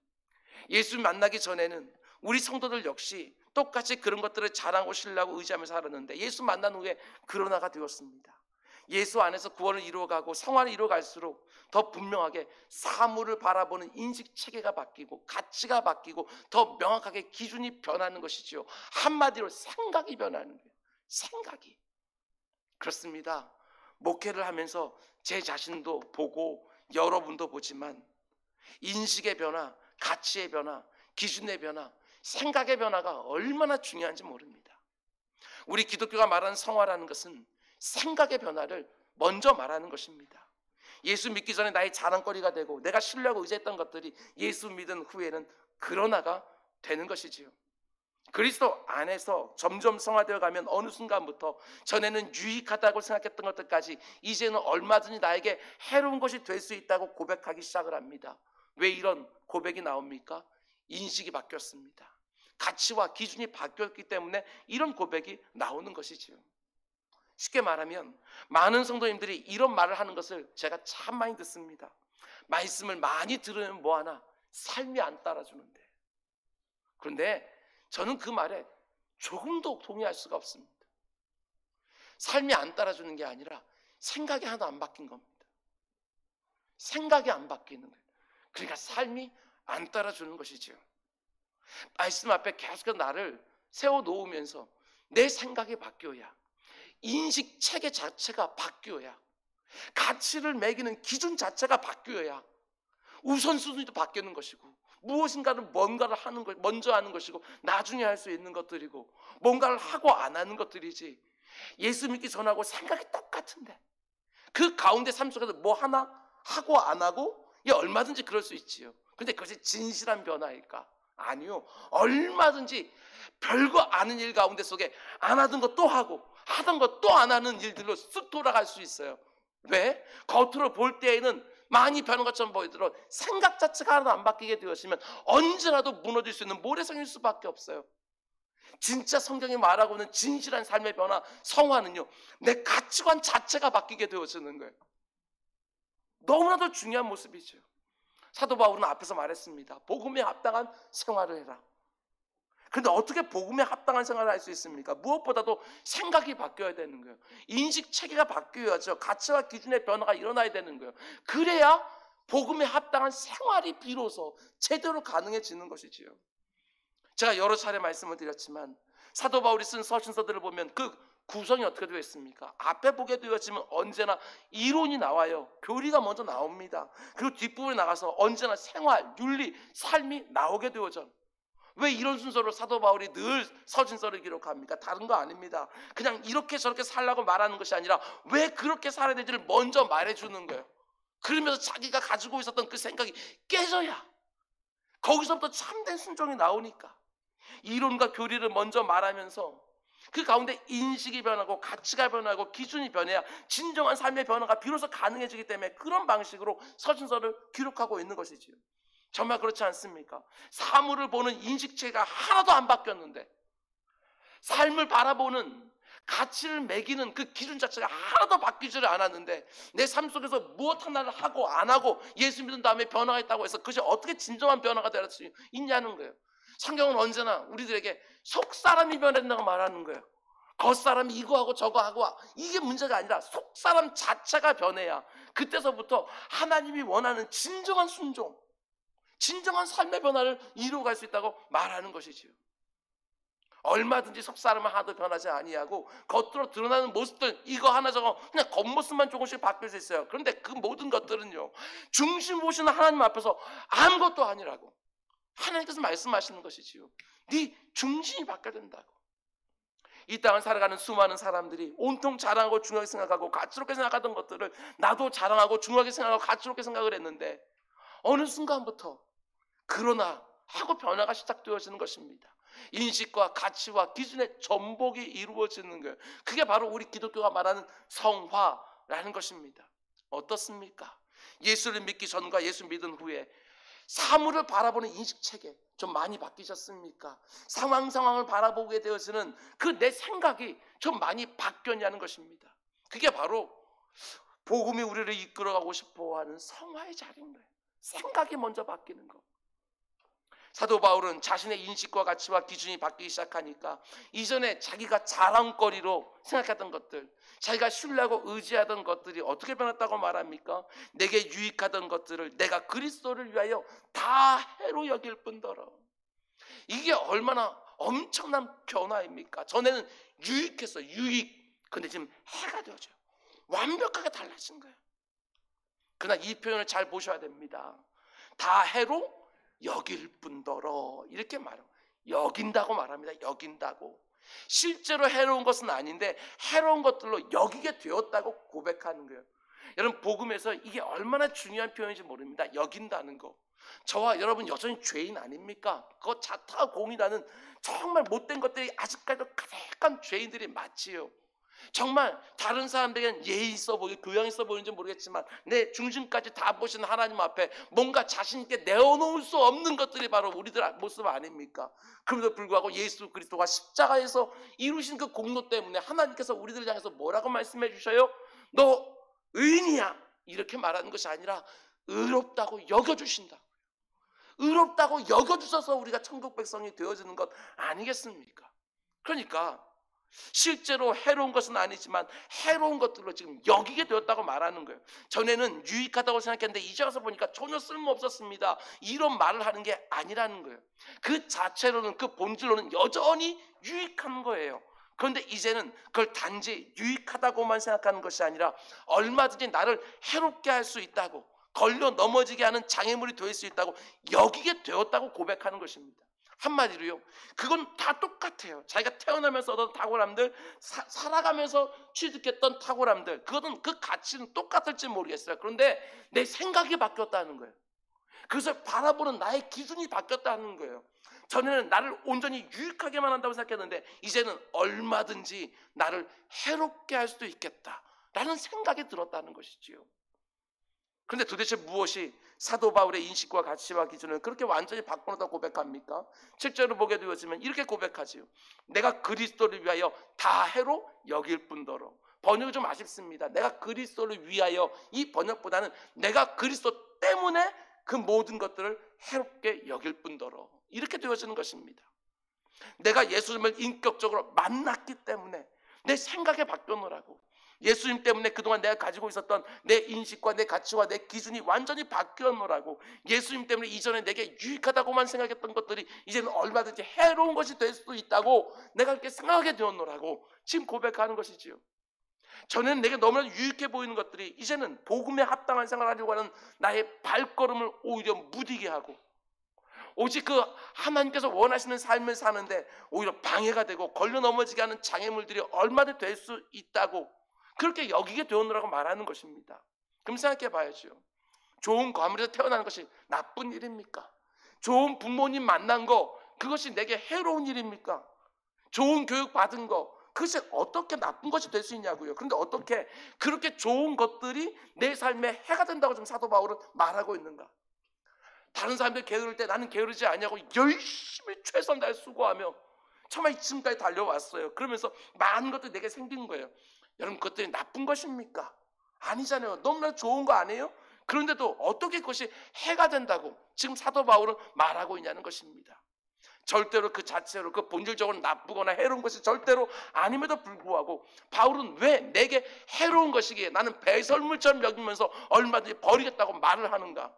예수 만나기 전에는 우리 성도들 역시 똑같이 그런 것들을 자랑하고 신뢰하고 의지하며 살았는데, 예수 만난 후에 그러나가 되었습니다. 예수 안에서 구원을 이루어가고 성화를 이루어갈수록 더 분명하게 사물을 바라보는 인식 체계가 바뀌고 가치가 바뀌고 더 명확하게 기준이 변하는 것이지요. 한마디로 생각이 변하는 거예요. 생각이. 그렇습니다. 목회를 하면서 제 자신도 보고 여러분도 보지만 인식의 변화, 가치의 변화, 기준의 변화, 생각의 변화가 얼마나 중요한지 모릅니다. 우리 기독교가 말하는 성화라는 것은 생각의 변화를 먼저 말하는 것입니다. 예수 믿기 전에 나의 자랑거리가 되고 내가 신뢰하고 의지했던 것들이 예수 믿은 후에는 그러나가 되는 것이지요. 그리스도 안에서 점점 성화되어 가면 어느 순간부터 전에는 유익하다고 생각했던 것들까지 이제는 얼마든지 나에게 해로운 것이 될 수 있다고 고백하기 시작을 합니다. 왜 이런 고백이 나옵니까? 인식이 바뀌었습니다. 가치와 기준이 바뀌었기 때문에 이런 고백이 나오는 것이지요. 쉽게 말하면 많은 성도님들이 이런 말을 하는 것을 제가 참 많이 듣습니다. 말씀을 많이 들으면 뭐하나 삶이 안 따라주는데. 그런데 저는 그 말에 조금도 동의할 수가 없습니다. 삶이 안 따라주는 게 아니라 생각이 하나도 안 바뀐 겁니다. 생각이 안 바뀌는 거예요. 그러니까 삶이 안 따라주는 것이죠. 말씀 앞에 계속해서 나를 세워놓으면서 내 생각이 바뀌어야, 인식 체계 자체가 바뀌어야, 가치를 매기는 기준 자체가 바뀌어야 우선순위도 바뀌는 것이고, 무엇인가를 뭔가를 하는 것, 먼저 하는 것이고 나중에 할 수 있는 것들이고, 뭔가를 하고 안 하는 것들이지, 예수 믿기 전하고 생각이 똑같은데 그 가운데 삶 속에서 뭐 하나 하고 안 하고, 얼마든지 그럴 수 있지요. 근데 그것이 진실한 변화일까? 아니요. 얼마든지 별거 아는 일 가운데 속에 안 하던 것 또 하고 하던 것 또 안 하는 일들로 쓱 돌아갈 수 있어요. 왜? 겉으로 볼 때에는 많이 변한 것처럼 보이더라도 생각 자체가 하나도 안 바뀌게 되었으면 언제라도 무너질 수 있는 모래성일 수밖에 없어요. 진짜 성경이 말하고 있는 진실한 삶의 변화, 성화는요, 내 가치관 자체가 바뀌게 되어지는 거예요. 너무나도 중요한 모습이죠. 사도 바울은 앞에서 말했습니다. 복음에 합당한 생활을 해라. 그런데 어떻게 복음에 합당한 생활을 할 수 있습니까? 무엇보다도 생각이 바뀌어야 되는 거예요. 인식 체계가 바뀌어야죠. 가치와 기준의 변화가 일어나야 되는 거예요. 그래야 복음에 합당한 생활이 비로소 제대로 가능해지는 것이지요. 제가 여러 차례 말씀을 드렸지만 사도 바울이 쓴 서신서들을 보면 그 구성이 어떻게 되어 있습니까? 앞에 보게 되었지만 언제나 이론이 나와요. 교리가 먼저 나옵니다. 그리고 뒷부분에 나가서 언제나 생활, 윤리, 삶이 나오게 되어져. 왜 이런 순서로 사도 바울이 늘 서신서를 기록합니까? 다른 거 아닙니다. 그냥 이렇게 저렇게 살라고 말하는 것이 아니라 왜 그렇게 살아야 되지를 먼저 말해주는 거예요. 그러면서 자기가 가지고 있었던 그 생각이 깨져야 거기서부터 참된 순종이 나오니까 이론과 교리를 먼저 말하면서 그 가운데 인식이 변하고 가치가 변하고 기준이 변해야 진정한 삶의 변화가 비로소 가능해지기 때문에 그런 방식으로 서신서를 기록하고 있는 것이지요. 정말 그렇지 않습니까? 사물을 보는 인식체가 하나도 안 바뀌었는데, 삶을 바라보는 가치를 매기는 그 기준 자체가 하나도 바뀌지를 않았는데, 내 삶 속에서 무엇 하나를 하고 안 하고 예수 믿은 다음에 변화가 있다고 해서 그것이 어떻게 진정한 변화가 될 수 있냐는 거예요. 성경은 언제나 우리들에게 속사람이 변한다고 말하는 거예요. 겉사람이 이거하고 저거하고 이게 문제가 아니라 속사람 자체가 변해야 그때서부터 하나님이 원하는 진정한 순종, 진정한 삶의 변화를 이루어갈 수 있다고 말하는 것이지요. 얼마든지 속사람은 하나도 변하지 아니하고 겉으로 드러나는 모습들 이거 하나 저거 그냥 겉모습만 조금씩 바뀔 수 있어요. 그런데 그 모든 것들은요, 중심 보시는 하나님 앞에서 아무것도 아니라고 하나님께서 말씀하시는 것이지요. 네 중심이 바뀌어야 된다고. 이 땅을 살아가는 수많은 사람들이 온통 자랑하고 중요하게 생각하고 가치롭게 생각하던 것들을 나도 자랑하고 중요하게 생각하고 가치롭게 생각을 했는데 어느 순간부터 그러나 하고 변화가 시작되어지는 것입니다. 인식과 가치와 기준의 전복이 이루어지는 거예요. 그게 바로 우리 기독교가 말하는 성화라는 것입니다. 어떻습니까? 예수를 믿기 전과 예수 믿은 후에 사물을 바라보는 인식체계 좀 많이 바뀌셨습니까? 상황을 바라보게 되어지는 그 내 생각이 좀 많이 바뀌었냐는 것입니다. 그게 바로 복음이 우리를 이끌어가고 싶어하는 성화의 자리인 거예요. 생각이 먼저 바뀌는 거. 사도 바울은 자신의 인식과 가치와 기준이 바뀌기 시작하니까 이전에 자기가 자랑거리로 생각했던 것들, 자기가 신뢰하고 의지하던 것들이 어떻게 변했다고 말합니까? 내게 유익하던 것들을 내가 그리스도를 위하여 다 해로 여길 뿐더러. 이게 얼마나 엄청난 변화입니까? 전에는 유익했어요. 유익. 근데 지금 해가 되어져요. 완벽하게 달라진 거예요. 그러나 이 표현을 잘 보셔야 됩니다. 다 해로 여길 뿐더러 이렇게 말해요. 여긴다고 말합니다. 여긴다고. 실제로 해로운 것은 아닌데 해로운 것들로 여기게 되었다고 고백하는 거예요. 여러분, 복음에서 이게 얼마나 중요한 표현인지 모릅니다. 여긴다는 거. 저와 여러분 여전히 죄인 아닙니까? 그거 자타가 공이라는 정말 못된 것들이 아직까지도 가득한 죄인들이 맞지요. 정말 다른 사람들에게는 예의 있어 보이고 교양 있어 보이는지 모르겠지만 내 중심까지 다 보시는 하나님 앞에 뭔가 자신 있게 내어놓을 수 없는 것들이 바로 우리들 모습 아닙니까? 그럼에도 불구하고 예수 그리스도가 십자가에서 이루신 그 공로 때문에 하나님께서 우리들을 향해서 뭐라고 말씀해 주셔요? 너 의인이야 이렇게 말하는 것이 아니라 의롭다고 여겨주신다. 의롭다고 여겨주셔서 우리가 천국 백성이 되어지는 것 아니겠습니까? 그러니까 실제로 해로운 것은 아니지만 해로운 것들로 지금 여기게 되었다고 말하는 거예요. 전에는 유익하다고 생각했는데 이제 와서 보니까 전혀 쓸모없었습니다. 이런 말을 하는 게 아니라는 거예요. 그 자체로는 그 본질로는 여전히 유익한 거예요. 그런데 이제는 그걸 단지 유익하다고만 생각하는 것이 아니라 얼마든지 나를 해롭게 할 수 있다고, 걸려 넘어지게 하는 장애물이 될 수 있다고 여기게 되었다고 고백하는 것입니다. 한마디로요, 그건 다 똑같아요. 자기가 태어나면서 얻은 탁월함들, 살아가면서 취득했던 탁월함들, 그거는 그 가치는 똑같을지 모르겠어요. 그런데 내 생각이 바뀌었다는 거예요. 그것을 바라보는 나의 기준이 바뀌었다는 거예요. 전에는 나를 온전히 유익하게만 한다고 생각했는데 이제는 얼마든지 나를 해롭게 할 수도 있겠다라는 생각이 들었다는 것이지요. 그런데 도대체 무엇이 사도 바울의 인식과 가치와 기준을 그렇게 완전히 바꿔놓다 고백합니까? 7절을 보게 되어지면 이렇게 고백하지요. 내가 그리스도를 위하여 다 해로 여길 뿐더러. 번역이 좀 아쉽습니다. 내가 그리스도를 위하여, 이 번역보다는 내가 그리스도 때문에 그 모든 것들을 해롭게 여길 뿐더러 이렇게 되어지는 것입니다. 내가 예수님을 인격적으로 만났기 때문에 내 생각이 바뀌어놓으라고. 예수님 때문에 그동안 내가 가지고 있었던 내 인식과 내 가치와 내 기준이 완전히 바뀌어놓으라고. 예수님 때문에 이전에 내게 유익하다고만 생각했던 것들이 이제는 얼마든지 해로운 것이 될 수도 있다고 내가 그렇게 생각하게 되었노라고 지금 고백하는 것이지요. 전에는 내게 너무나 유익해 보이는 것들이 이제는 복음에 합당한 생활을 하려고 하는 나의 발걸음을 오히려 무디게 하고, 오직 그 하나님께서 원하시는 삶을 사는데 오히려 방해가 되고 걸려 넘어지게 하는 장애물들이 얼마나 될 수 있다고 그렇게 여기게 되었노라고 말하는 것입니다. 그럼 생각해 봐야죠. 좋은 가문에서 태어나는 것이 나쁜 일입니까? 좋은 부모님 만난 거 그것이 내게 해로운 일입니까? 좋은 교육 받은 거 그것이 어떻게 나쁜 것이 될 수 있냐고요. 그런데 어떻게 그렇게 좋은 것들이 내 삶에 해가 된다고 지금 사도 바울은 말하고 있는가? 다른 사람들 게으를 때 나는 게으르지 않냐고 열심히 최선을 다해 수고하며 정말 지금까지 달려왔어요. 그러면서 많은 것들이 내게 생긴 거예요. 여러분, 그것들이 나쁜 것입니까? 아니잖아요. 너무나 좋은 거 아니에요? 그런데도 어떻게 그것이 해가 된다고 지금 사도 바울은 말하고 있냐는 것입니다. 절대로 그 자체로 그 본질적으로 나쁘거나 해로운 것이 절대로 아님에도 불구하고 바울은 왜 내게 해로운 것이기에 나는 배설물처럼 여기면서 얼마든지 버리겠다고 말을 하는가?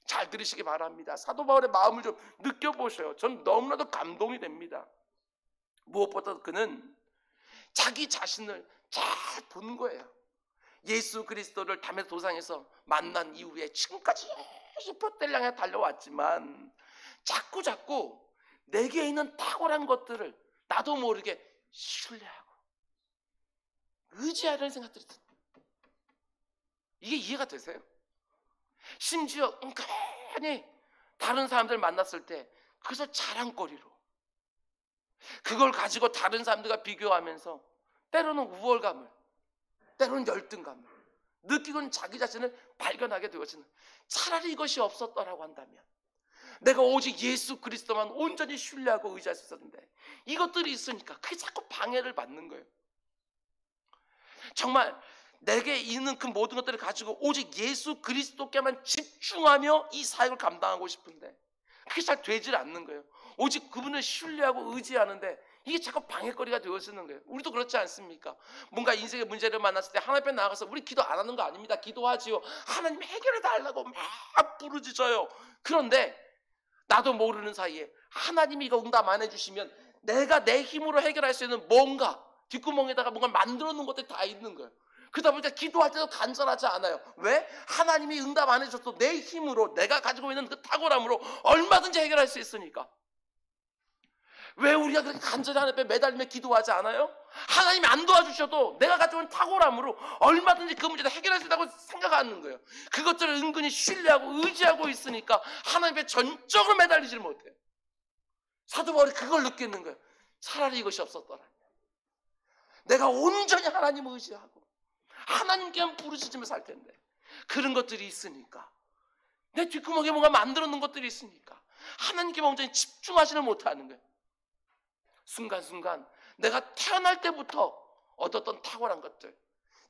잘 들으시기 바랍니다. 사도 바울의 마음을 좀 느껴보셔요. 전 너무나도 감동이 됩니다. 무엇보다 그는 자기 자신을 잘 보는 거예요. 예수 그리스도를 담의 도상에서 만난 이후에 지금까지 슈퍼텔 향해 달려왔지만 자꾸 내게 있는 탁월한 것들을 나도 모르게 신뢰하고 의지하려는 생각들이 듭니다. 이게 이해가 되세요? 심지어 은근히 다른 사람들 만났을 때 그것을 자랑거리로 그걸 가지고 다른 사람들과 비교하면서 때로는 우월감을, 때로는 열등감을 느끼고는 자기 자신을 발견하게 되어지는, 차라리 이것이 없었더라고 한다면 내가 오직 예수 그리스도만 온전히 신뢰하고 의지할 수 있었는데 이것들이 있으니까 그게 자꾸 방해를 받는 거예요. 정말 내게 있는 그 모든 것들을 가지고 오직 예수 그리스도께만 집중하며 이 사역을 감당하고 싶은데 그게 잘 되질 않는 거예요. 오직 그분을 신뢰하고 의지하는데 이게 자꾸 방해거리가 되어지는 거예요. 우리도 그렇지 않습니까? 뭔가 인생의 문제를 만났을 때 하나님 앞에 나가서 우리 기도 안 하는 거 아닙니다. 기도하지요. 하나님 해결해 달라고 막 부르짖어요. 그런데 나도 모르는 사이에 하나님이 이거 응답 안 해주시면 내가 내 힘으로 해결할 수 있는 뭔가 뒷구멍에다가 뭔가 만들어 놓은 것들이 다 있는 거예요. 그러다 보니까 기도할 때도 간절하지 않아요. 왜? 하나님이 응답 안 해줘도 내 힘으로, 내가 가지고 있는 그 탁월함으로 얼마든지 해결할 수 있으니까. 왜 우리가 그렇게 간절히 하나님 앞에 매달리며 기도하지 않아요? 하나님이 안 도와주셔도 내가 가지고 있는 탁월함으로 얼마든지 그 문제를 해결할 수 있다고 생각하는 거예요. 그것들을 은근히 신뢰하고 의지하고 있으니까 하나님 앞에 전적으로 매달리지를 못해요. 사도 바울이 그걸 느끼는 거예요. 차라리 이것이 없었더라. 내가 온전히 하나님을 의지하고 하나님께만 부르짖으며 살 텐데 그런 것들이 있으니까, 내 뒷구멍에 뭔가 만들어 놓은 것들이 있으니까 하나님께 온전히 집중하지를 못하는 거예요. 순간순간 내가 태어날 때부터 얻었던 탁월한 것들,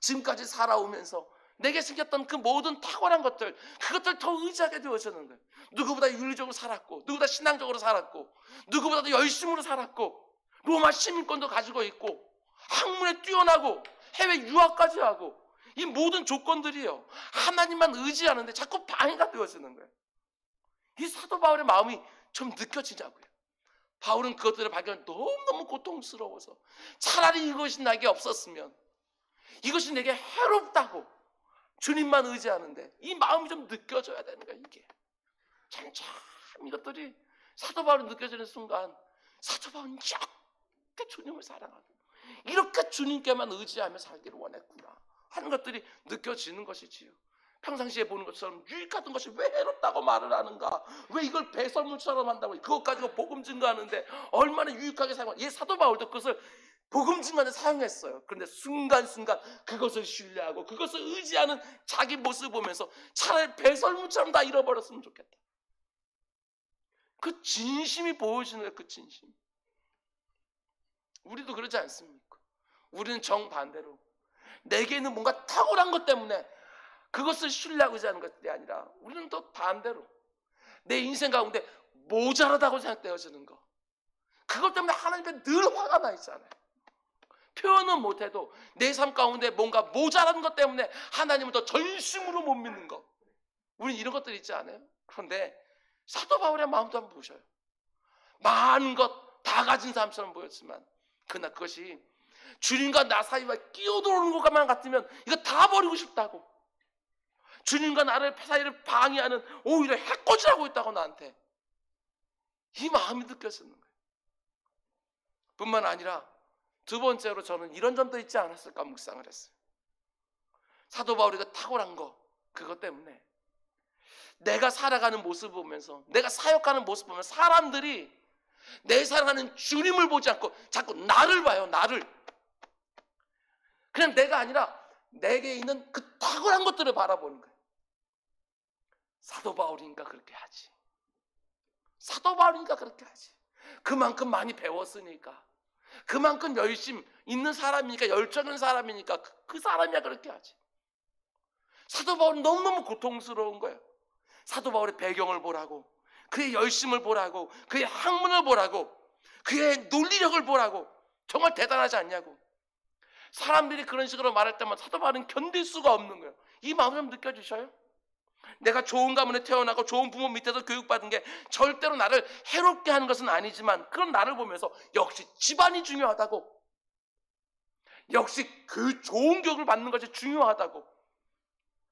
지금까지 살아오면서 내게 생겼던 그 모든 탁월한 것들, 그것들 더 의지하게 되어지는 거예요. 누구보다 윤리적으로 살았고, 누구보다 신앙적으로 살았고, 누구보다도 열심으로 살았고, 로마 시민권도 가지고 있고, 학문에 뛰어나고, 해외 유학까지 하고, 이 모든 조건들이요 하나님만 의지하는데 자꾸 방해가 되어지는 거예요. 이 사도 바울의 마음이 좀 느껴지냐고요. 바울은 그것들을 발견해 너무너무 고통스러워서 차라리 이것이 나에게 없었으면, 이것이 내게 해롭다고 주님만 의지하는데 이 마음이 좀 느껴져야 되는 거야. 이게 참 이것들이 사도 바울이 느껴지는 순간, 사도 바울은 이렇게 주님을 사랑하고 이렇게 주님께만 의지하며 살기를 원했구나 하는 것들이 느껴지는 것이지요. 평상시에 보는 것처럼 유익하던 것이 왜 해롭다고 말을 하는가? 왜 이걸 배설물처럼 한다고? 그것 가지고 복음 증거하는데 얼마나 유익하게 사용하는가? 이 사도 바울도 그것을 복음 증거하는 사용했어요. 그런데 순간순간 그것을 신뢰하고 그것을 의지하는 자기 모습을 보면서 차라리 배설물처럼 다 잃어버렸으면 좋겠다. 그 진심이 보여지는 거예요. 그 진심. 우리도 그러지 않습니까? 우리는 정반대로 내게 있는 뭔가 탁월한 것 때문에 그것을 신뢰하고 의지하는 것이 아니라, 우리는 또 반대로 내 인생 가운데 모자라다고 생각되어지는 거, 그것 때문에 하나님께 늘 화가 나 있잖아요. 표현은 못해도 내 삶 가운데 뭔가 모자란 것 때문에 하나님을 더 전심으로 못 믿는 거, 우리는 이런 것들이 있지 않아요? 그런데 사도 바울의 마음도 한번 보셔요. 많은 것 다 가진 사람처럼 보였지만 그러나 그것이 주님과 나 사이와 끼어들어오는 것만 같으면 이거 다 버리고 싶다고, 주님과 나를 사이를 방해하는 오히려 해코지하고 있다고 나한테 이 마음이 느껴지는 거예요. 뿐만 아니라 두 번째로 저는 이런 점도 있지 않았을까 묵상을 했어요. 사도 바울이 그 탁월한 거, 그것 때문에 내가 살아가는 모습을 보면서, 내가 사역하는 모습을 보면서 사람들이 내 사랑하는 주님을 보지 않고 자꾸 나를 봐요. 나를. 그냥 내가 아니라 내게 있는 그 탁월한 것들을 바라보는 거예요. 사도 바울이니까 그렇게 하지. 사도 바울이니까 그렇게 하지. 그만큼 많이 배웠으니까, 그만큼 열심 있는 사람이니까, 열정 있는 사람이니까 그 사람이야 그렇게 하지. 사도 바울은 너무너무 고통스러운 거예요. 사도 바울의 배경을 보라고, 그의 열심을 보라고, 그의 학문을 보라고, 그의 논리력을 보라고. 정말 대단하지 않냐고. 사람들이 그런 식으로 말할 때만 사도 바울은 견딜 수가 없는 거예요. 이 마음 좀 느껴지셔요? 내가 좋은 가문에 태어나고 좋은 부모 밑에서 교육받은 게 절대로 나를 해롭게 하는 것은 아니지만, 그런 나를 보면서 역시 집안이 중요하다고, 역시 그 좋은 교육을 받는 것이 중요하다고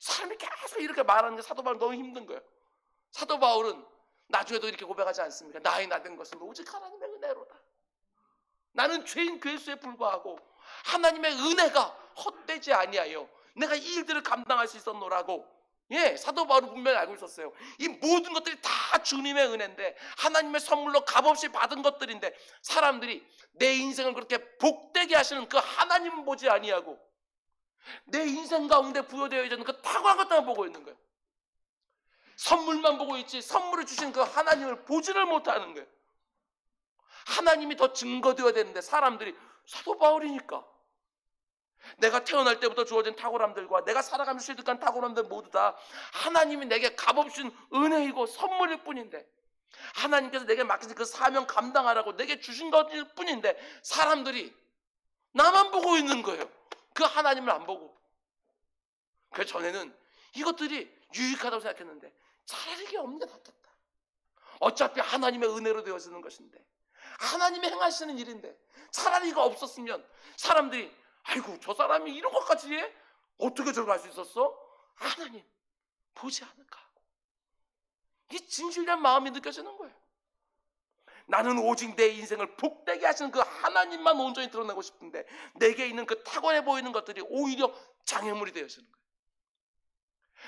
사람이 계속 이렇게 말하는 게 사도 바울은 너무 힘든 거예요. 사도 바울은 나중에도 이렇게 고백하지 않습니까? 나의 나된 것은 오직 하나님의 은혜로다. 나는 죄인 괴수에 불과하고 하나님의 은혜가 헛되지 아니하여 내가 이 일들을 감당할 수 있었노라고. 사도 바울은 분명히 알고 있었어요. 이 모든 것들이 다 주님의 은혜인데, 하나님의 선물로 값없이 받은 것들인데, 사람들이 내 인생을 그렇게 복되게 하시는 그 하나님은 보지 아니하고 내 인생 가운데 부여되어 있는 그 탁월한 것들만 보고 있는 거예요. 선물만 보고 있지 선물을 주신 그 하나님을 보지를 못하는 거예요. 하나님이 더 증거되어야 되는데 사람들이 사도 바울이니까, 내가 태어날 때부터 주어진 탁월함들과 내가 살아가면서 취득한 탁월함들 모두 다 하나님이 내게 값없인 은혜이고 선물일 뿐인데, 하나님께서 내게 맡기신 그 사명 감당하라고 내게 주신 것일 뿐인데, 사람들이 나만 보고 있는 거예요. 그 하나님을 안 보고. 그래서 전에는 이것들이 유익하다고 생각했는데 차라리 이게 없는 게 낫겠다. 어차피 하나님의 은혜로 되어지는 것인데, 하나님이 행하시는 일인데, 차라리 이거 없었으면 사람들이 아이고 저 사람이 이런 것까지 해? 어떻게 저렇게 할 수 있었어? 하나님 보지 않을까 하고, 이 진실된 마음이 느껴지는 거예요. 나는 오직 내 인생을 복되게 하시는 그 하나님만 온전히 드러내고 싶은데, 내게 있는 그 탁월해 보이는 것들이 오히려 장애물이 되어지는 거예요.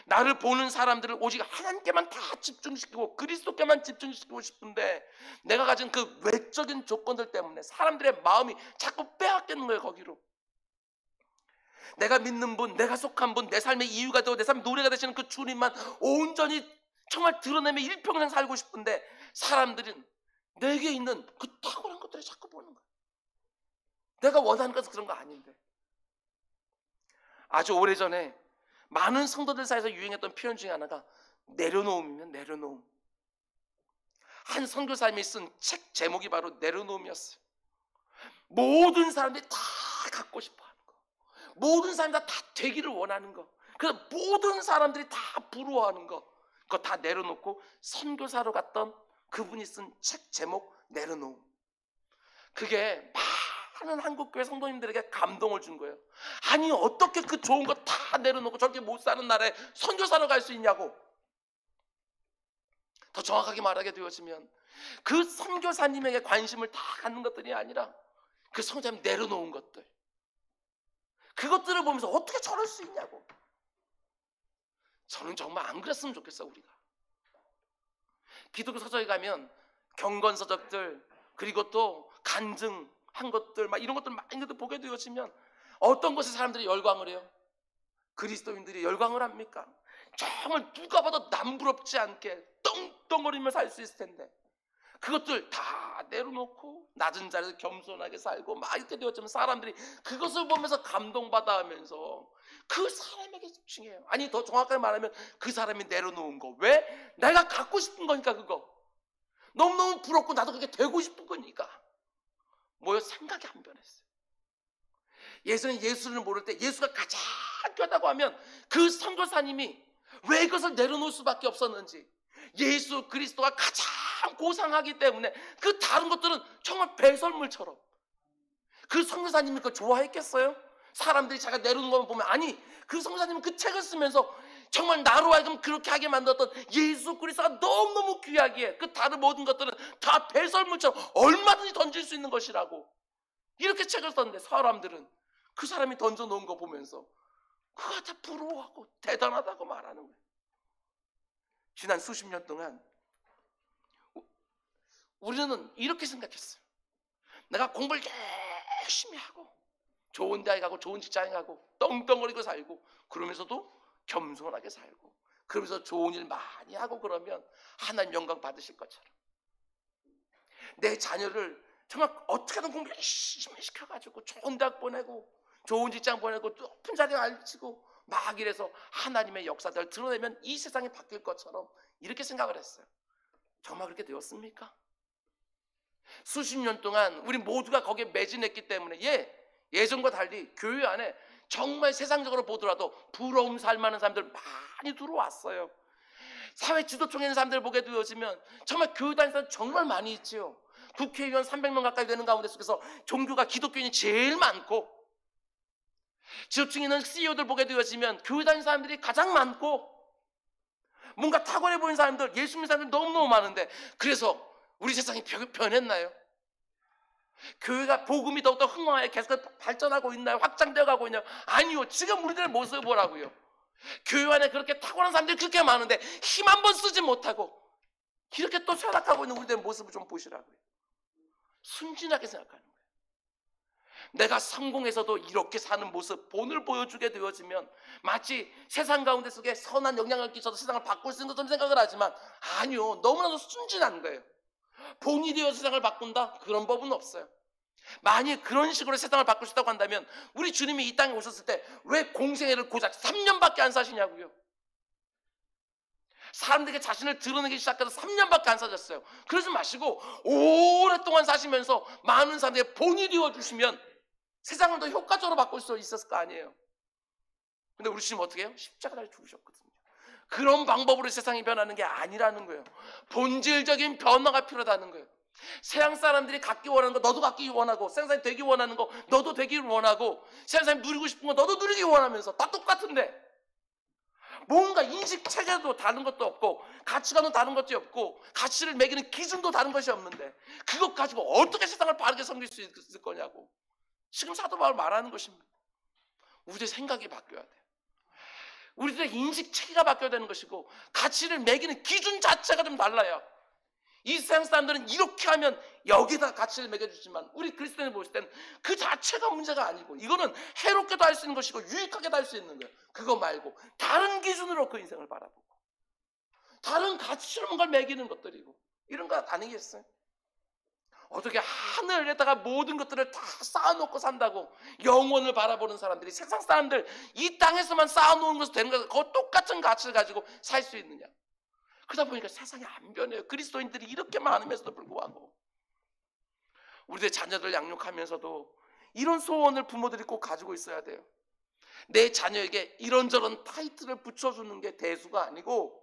나를 보는 사람들을 오직 하나님께만 다 집중시키고 그리스도께만 집중시키고 싶은데, 내가 가진 그 외적인 조건들 때문에 사람들의 마음이 자꾸 빼앗기는 거예요. 거기로 내가 믿는 분, 내가 속한 분, 내 삶의 이유가 되고 내 삶의 노래가 되시는 그 주님만 온전히 정말 드러내며 일평생 살고 싶은데, 사람들은 내게 있는 그 탁월한 것들을 자꾸 보는 거예요. 내가 원하는 것은 그런 거 아닌데. 아주 오래전에 많은 성도들 사이에서 유행했던 표현 중에 하나가 내려놓음이면 내려놓음. 한 선교사님이 쓴 책 제목이 바로 내려놓음이었어요. 모든 사람들이 다 갖고 싶어하는 거, 모든 사람들이 다 되기를 원하는 거, 그래서 모든 사람들이 다 부러워하는 거, 그거 다 내려놓고 선교사로 갔던 그분이 쓴 책 제목 내려놓음. 그게 많은 한국교회 성도님들에게 감동을 준 거예요. 아니 어떻게 그 좋은 거 다 내려놓고 저렇게 못 사는 나라에 선교사로 갈 수 있냐고. 더 정확하게 말하게 되어지면 그 선교사님에게 관심을 다 갖는 것들이 아니라 그 선교사님 내려놓은 것들, 그것들을 보면서 어떻게 저럴 수 있냐고. 저는 정말 안 그랬으면 좋겠어. 우리가 기독교 서적에 가면 경건서적들, 그리고 또 간증한 것들, 막 이런 것들 많이 보게 되어지면 어떤 것에 사람들이 열광을 해요? 그리스도인들이 열광을 합니까? 정말 누가 봐도 남부럽지 않게 떵떵거리며 살 수 있을 텐데, 그것들 다 내려놓고 낮은 자리에서 겸손하게 살고 막 이렇게 되었지만, 사람들이 그것을 보면서 감동받아 하면서 그 사람에게 집중해요. 아니 더 정확하게 말하면 그 사람이 내려놓은 거. 왜? 내가 갖고 싶은 거니까. 그거 너무너무 부럽고 나도 그게 되고 싶은 거니까. 뭐요? 생각이 안 변했어요. 예전에 예수를 모를 때 예수가 가장 귀하다고 하면 그 선교사님이 왜 그것을 내려놓을 수밖에 없었는지, 예수 그리스도가 가장 고상하기 때문에 그 다른 것들은 정말 배설물처럼. 그 선교사님이 그걸 좋아했겠어요? 사람들이 자기가 내려놓는 것만 보면. 아니 그 선교사님은 그 책을 쓰면서 정말 나로 하여금 그렇게 하게 만들었던 예수 그리스도가 너무너무 귀하기에 그 다른 모든 것들은 다 배설물처럼 얼마든지 던질 수 있는 것이라고 이렇게 책을 썼는데, 사람들은 그 사람이 던져놓은 거 보면서 그거 다 부러워하고 대단하다고 말하는 거예요. 지난 수십 년 동안 우리는 이렇게 생각했어요. 내가 공부를 열심히 하고 좋은 대학에 가고 좋은 직장에 가고 떵떵거리고 살고, 그러면서도 겸손하게 살고, 그러면서 좋은 일 많이 하고 그러면 하나님 영광 받으실 것처럼, 내 자녀를 정말 어떻게든 공부 열심히 시켜가지고 좋은 대학 보내고 좋은 직장 보내고 높은 자리에 앉히고 막 이래서 하나님의 역사들을 드러내면 이 세상이 바뀔 것처럼 이렇게 생각을 했어요. 정말 그렇게 되었습니까? 수십 년 동안 우리 모두가 거기에 매진했기 때문에 예전과 달리 교회 안에 정말 세상적으로 보더라도 부러움 살 만한 사람들 많이 들어왔어요. 사회 지도층에 있는 사람들 보게 되어지면 정말 교회 다니는 사람 정말 많이 있지요. 국회의원 300명 가까이 되는 가운데 속에서 종교가 기독교인이 제일 많고, 지도층에 있는 CEO들 보게 되어지면 교회 다니는 사람들이 가장 많고, 뭔가 탁월해 보이는 사람들, 예수 믿는 사람들이 너무너무 많은데, 그래서 우리 세상이 변했나요? 교회가 복음이 더욱더 흥황하게 계속 발전하고 있나요? 확장되어 가고 있나요? 아니요. 지금 우리들의 모습을 보라고요. 교회 안에 그렇게 탁월한 사람들이 그렇게 많은데 힘 한 번 쓰지 못하고 이렇게 또 쇠락하고 있는 우리들의 모습을 좀 보시라고요. 순진하게 생각하는 거예요. 내가 성공해서도 이렇게 사는 모습, 본을 보여주게 되어지면 마치 세상 가운데 속에 선한 영향을 끼쳐서 세상을 바꿀 수 있는 것처럼 생각을 하지만, 아니요. 너무나도 순진한 거예요. 본이 되어 세상을 바꾼다? 그런 법은 없어요. 만약 그런 식으로 세상을 바꿀 수 있다고 한다면 우리 주님이 이 땅에 오셨을 때 왜 공생애를 고작 3년밖에 안 사시냐고요. 사람들에게 자신을 드러내기 시작해서 3년밖에 안 사셨어요. 그러지 마시고 오랫동안 사시면서 많은 사람들에게 본이 되어주시면 세상을 더 효과적으로 바꿀 수 있었을 거 아니에요. 근데 우리 주님 어떻게 해요? 십자가를 죽으셨거든요. 그런 방법으로 세상이 변하는 게 아니라는 거예요. 본질적인 변화가 필요하다는 거예요. 세상 사람들이 갖기 원하는 거 너도 갖기 원하고, 세상 사람이 되기 원하는 거 너도 되기 원하고, 세상 사람이 누리고 싶은 거 너도 누리기 원하면서 다 똑같은데 뭔가 인식 체계도 다른 것도 없고, 가치관도 다른 것도 없고, 가치를 매기는 기준도 다른 것이 없는데 그것 가지고 어떻게 세상을 바르게 섬길 수 있을 거냐고 지금 사도 바울 말하는 것입니다. 우리의 생각이 바뀌어야 돼요. 우리들의 인식 체계가 바뀌어야 되는 것이고, 가치를 매기는 기준 자체가 좀 달라요. 이 세상 사람들은 이렇게 하면 여기다 가치를 매겨주지만 우리 그리스도인이 보실 때는 그 자체가 문제가 아니고, 이거는 해롭게도 할 수 있는 것이고 유익하게도 할 수 있는 거예요. 그거 말고 다른 기준으로 그 인생을 바라보고 다른 가치로 뭔가를 매기는 것들이고, 이런 것 아니겠어요? 어떻게 하늘에다가 모든 것들을 다 쌓아놓고 산다고 영원을 바라보는 사람들이 세상 사람들 이 땅에서만 쌓아놓은 것으로 되는 것, 그 똑같은 가치를 가지고 살 수 있느냐? 그러다 보니까 세상이 안 변해요. 그리스도인들이 이렇게 많으면서도 불구하고. 우리들 자녀들 양육하면서도 이런 소원을 부모들이 꼭 가지고 있어야 돼요. 내 자녀에게 이런저런 타이틀을 붙여주는 게 대수가 아니고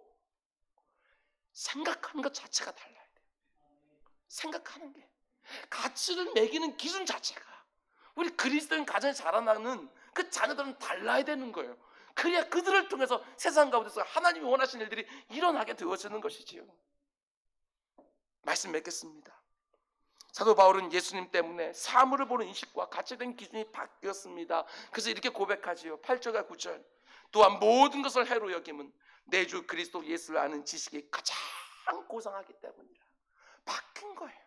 생각하는 것 자체가 달라야 돼요. 생각하는 게, 가치를 매기는 기준 자체가, 우리 그리스도인 가정에 자라나는 그 자녀들은 달라야 되는 거예요. 그래야 그들을 통해서 세상 가운데서 하나님이 원하시는 일들이 일어나게 되어지는 것이지요. 말씀 맺겠습니다. 사도 바울은 예수님 때문에 사물을 보는 인식과 가치된 기준이 바뀌었습니다. 그래서 이렇게 고백하지요. 8절과 9절. 또한 모든 것을 해로 여김은 내 주 그리스도 예수를 아는 지식이 가장 고상하기 때문이라. 바뀐 거예요.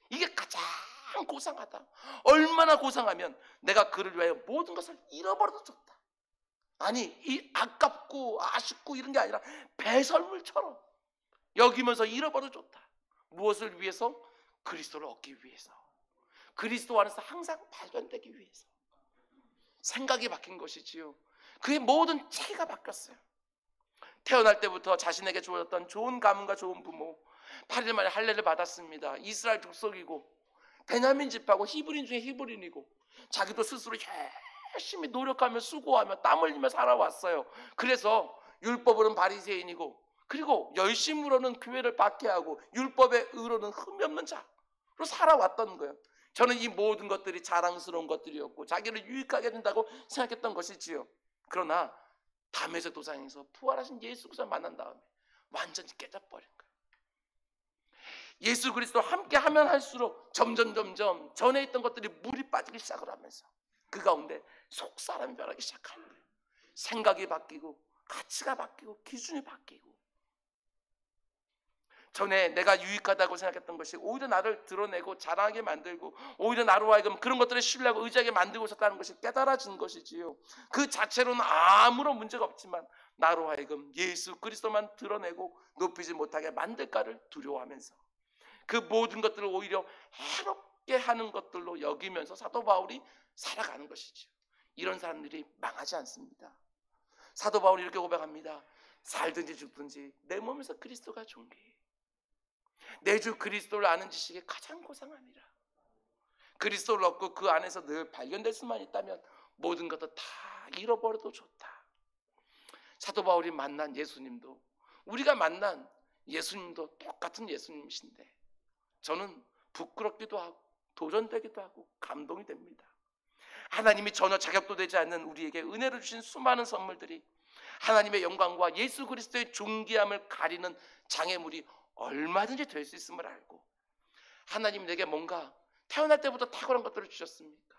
이게 가장 고상하다. 얼마나 고상하면 내가 그를 위하여 모든 것을 잃어버려도 좋다. 아니, 이 아깝고 아쉽고 이런 게 아니라 배설물처럼 여기면서 잃어버려도 좋다. 무엇을 위해서? 그리스도를 얻기 위해서, 그리스도 안에서 항상 발견되기 위해서. 생각이 바뀐 것이지요. 그의 모든 체계가 바뀌었어요. 태어날 때부터 자신에게 주어졌던 좋은 가문과 좋은 부모, 8일 만에 할례를 받았습니다. 이스라엘 족속이고 베냐민 집하고 히브리인 중에 히브리인이고, 자기도 스스로 열심히 노력하며 수고하며 땀 흘리며 살아왔어요. 그래서 율법으로는 바리새인이고, 그리고 열심으로는 교회를 박해하고 율법의 의로는 흠이 없는 자로 살아왔던 거예요. 저는 이 모든 것들이 자랑스러운 것들이었고 자기를 유익하게 해준다고 생각했던 것이지요. 그러나 담에색 도상에서 부활하신 예수 그리스도를 만난 다음에 완전히 깨져버린 거예요. 예수 그리스도와 함께 하면 할수록 점점 전에 있던 것들이 물이 빠지기 시작을 하면서 그 가운데 속 사람이 변하기 시작하는 거예요. 생각이 바뀌고 가치가 바뀌고 기준이 바뀌고, 전에 내가 유익하다고 생각했던 것이 오히려 나를 드러내고 자랑하게 만들고 오히려 나로 하여금 그런 것들을 신뢰하고 의지하게 만들고 있었다는 것이 깨달아진 것이지요. 그 자체로는 아무런 문제가 없지만 나로 하여금 예수 그리스도만 드러내고 높이지 못하게 만들까를 두려워하면서 그 모든 것들을 오히려 해롭게 하는 것들로 여기면서 사도 바울이 살아가는 것이죠. 이런 사람들이 망하지 않습니다. 사도 바울이 이렇게 고백합니다. 살든지 죽든지 내 몸에서 그리스도가 존귀해. 내 주 그리스도를 아는 지식이 가장 고상함이라. 그리스도를 얻고 그 안에서 늘 발견될 수만 있다면 모든 것도 다 잃어버려도 좋다. 사도 바울이 만난 예수님도, 우리가 만난 예수님도 똑같은 예수님이신데 저는 부끄럽기도 하고 도전되기도 하고 감동이 됩니다. 하나님이 전혀 자격도 되지 않는 우리에게 은혜로 주신 수많은 선물들이 하나님의 영광과 예수 그리스도의 존귀함을 가리는 장애물이 얼마든지 될 수 있음을 알고, 하나님 내게 뭔가 태어날 때부터 탁월한 것들을 주셨습니까?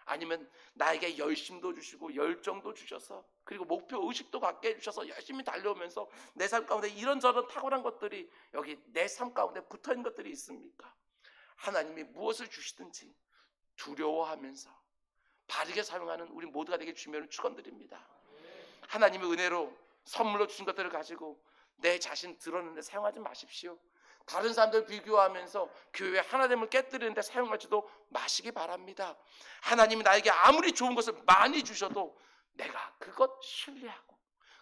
아니면 나에게 열심도 주시고 열정도 주셔서, 그리고 목표 의식도 갖게 해주셔서 열심히 달려오면서 내 삶 가운데 이런저런 탁월한 것들이 여기 내 삶 가운데 붙어있는 것들이 있습니까? 하나님이 무엇을 주시든지 두려워하면서 바르게 사용하는 우리 모두가 되길 주님으로 축원드립니다. 하나님의 은혜로 선물로 주신 것들을 가지고 내 자신 드러내는데 사용하지 마십시오. 다른 사람들 비교하면서 교회 하나됨을 깨뜨리는데 사용하지도 마시기 바랍니다. 하나님이 나에게 아무리 좋은 것을 많이 주셔도 내가 그것 신뢰하고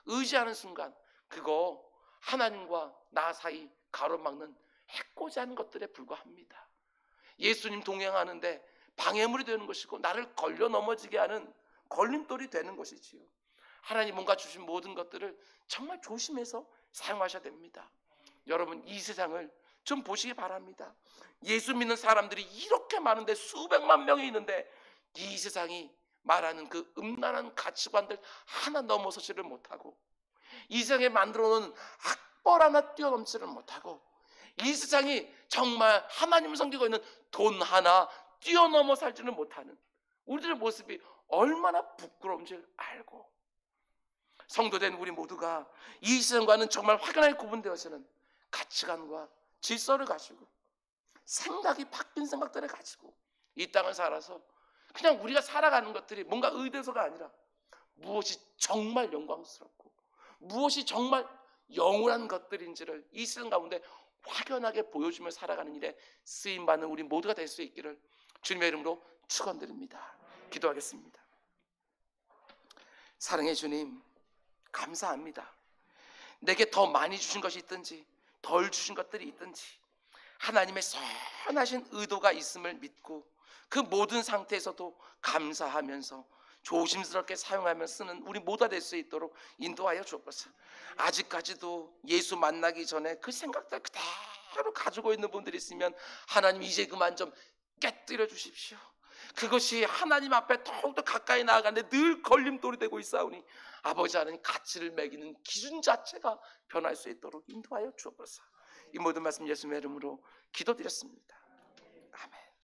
의지하는 순간 그거 하나님과 나 사이 가로막는 해코지하는 것들에 불과합니다. 예수님 동행하는데 방해물이 되는 것이고 나를 걸려 넘어지게 하는 걸림돌이 되는 것이지요. 하나님 뭔가 주신 모든 것들을 정말 조심해서 사용하셔야 됩니다. 여러분, 이 세상을 좀 보시기 바랍니다. 예수 믿는 사람들이 이렇게 많은데 수백만 명이 있는데 이 세상이 말하는 그 음란한 가치관들 하나 넘어서지를 못하고, 이 세상에 만들어 놓은 악벌 하나 뛰어넘지를 못하고, 이 세상이 정말 하나님을 섬기고 있는 돈 하나 뛰어넘어 살지를 못하는 우리들의 모습이 얼마나 부끄러운지 알고, 성도된 우리 모두가 이 세상과는 정말 확연하게 구분되어지는 가치관과 질서를 가지고 생각이 바뀐 생각들을 가지고 이 땅을 살아서 그냥 우리가 살아가는 것들이 뭔가 의도서가 아니라 무엇이 정말 영광스럽고 무엇이 정말 영원한 것들인지를 이 세상 가운데 확연하게 보여주며 살아가는 일에 쓰임받는 우리 모두가 될 수 있기를 주님의 이름으로 축원드립니다. 기도하겠습니다. 사랑의 주님, 감사합니다. 내게 더 많이 주신 것이 있든지 덜 주신 것들이 있든지 하나님의 선하신 의도가 있음을 믿고 그 모든 상태에서도 감사하면서 조심스럽게 사용하며 쓰는 우리 모두가 될 수 있도록 인도하여 주옵소서. 아직까지도 예수 만나기 전에 그 생각들 그대로 가지고 있는 분들이 있으면 하나님 이제 그만 좀 깨뜨려 주십시오. 그것이 하나님 앞에 더욱더 가까이 나아가는데 늘 걸림돌이 되고 있사오니 아버지 하나님 가치를 매기는 기준 자체가 변할 수 있도록 인도하여 주옵소서. 이 모든 말씀 예수님의 이름으로 기도드렸습니다.